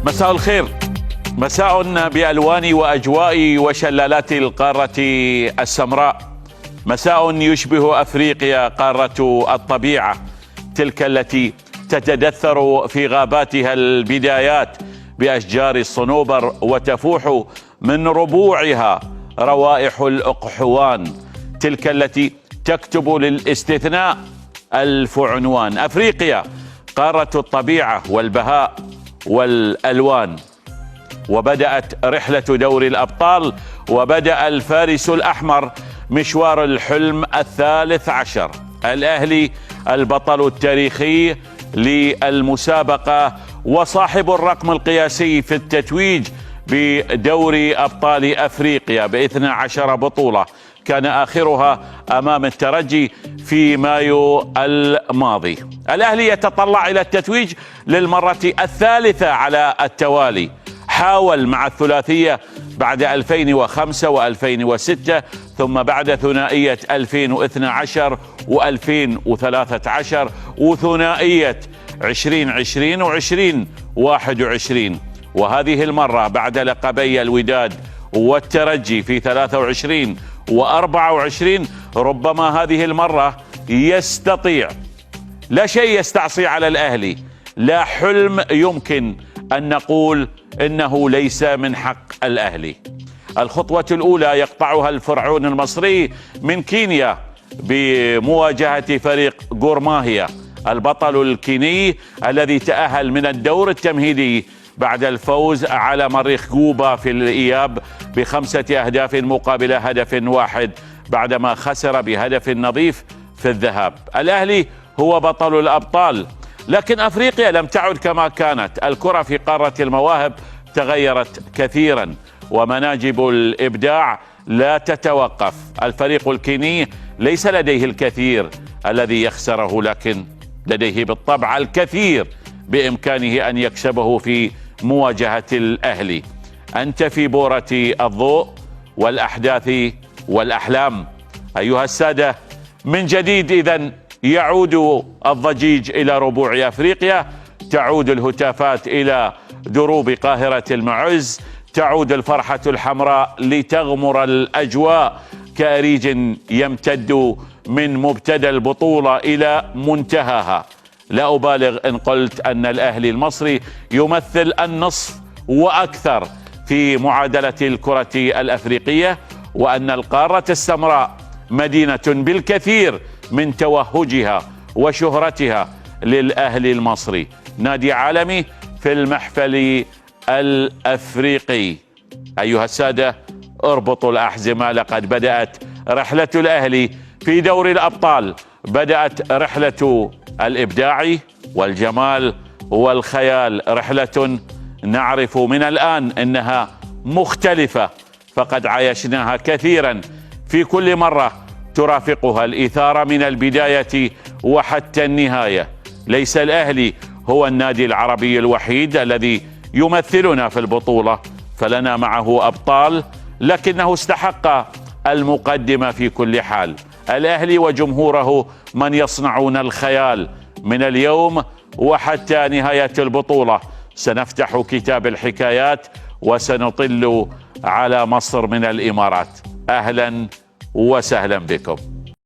مساء الخير، مساء بألوان وأجواء وشلالات القارة السمراء، مساء يشبه أفريقيا قارة الطبيعة، تلك التي تتدثر في غاباتها البدايات بأشجار الصنوبر وتفوح من ربوعها روائح الأقحوان، تلك التي تكتب للاستثناء ألف عنوان. أفريقيا قارة الطبيعة والبهاء والألوان. وبدأت رحلة دوري الأبطال، وبدأ الفارس الأحمر مشوار الحلم الثالث عشر. الأهلي البطل التاريخي للمسابقة وصاحب الرقم القياسي في التتويج بدوري أبطال أفريقيا ب12 بطولة، كان آخرها أمام الترجي في مايو الماضي. الأهلي يتطلع إلى التتويج للمرة الثالثة على التوالي، حاول مع الثلاثية بعد 2005 و2006، ثم بعد ثنائية 2012 و2013 وثنائية 2020 و2021، وهذه المرة بعد لقبي الوداد والترجي في 23 و24 ربما هذه المرة يستطيع. لا شيء يستعصي على الأهلي، لا حلم يمكن أن نقول إنه ليس من حق الأهلي. الخطوة الأولى يقطعها الفرعون المصري من كينيا بمواجهة فريق غورماهيا، البطل الكيني الذي تأهل من الدور التمهيدي بعد الفوز على مريخ جوبا في الإياب ب5 أهداف مقابل هدف واحد بعدما خسر بهدف نظيف في الذهاب. الأهلي هو بطل الأبطال، لكن أفريقيا لم تعد كما كانت. الكرة في قارة المواهب تغيرت كثيرا، ومناجب الإبداع لا تتوقف. الفريق الكيني ليس لديه الكثير الذي يخسره، لكن لديه بالطبع الكثير بإمكانه أن يكسبه في مواجهة الأهلي. أنت في بورة الضوء والأحداث والأحلام أيها السادة. من جديد إذن يعود الضجيج إلى ربوع أفريقيا، تعود الهتافات إلى دروب قاهرة المعز، تعود الفرحة الحمراء لتغمر الأجواء كأريج يمتد من مبتدأ البطولة إلى منتهاها. لا أبالغ إن قلت أن الأهلي المصري يمثل النصف وأكثر في معادلة الكرة الأفريقية، وأن القارة السمراء مدينة بالكثير من توهجها وشهرتها للأهلي المصري، نادي عالمي في المحفل الأفريقي. أيها السادة، اربطوا الأحزمة، لقد بدأت رحلة الأهلي في دوري الأبطال، بدأت رحلة الإبداع والجمال والخيال، رحلة نعرف من الآن أنها مختلفة، فقد عايشناها كثيرا في كل مرة ترافقها الإثارة من البداية وحتى النهاية. ليس الأهلي هو النادي العربي الوحيد الذي يمثلنا في البطولة، فلنا معه أبطال، لكنه استحق المقدمة في كل حال. الأهلي وجمهوره من يصنعون الخيال. من اليوم وحتى نهاية البطولة سنفتح كتاب الحكايات وسنطل على مصر من الإمارات. أهلا وسهلا بكم.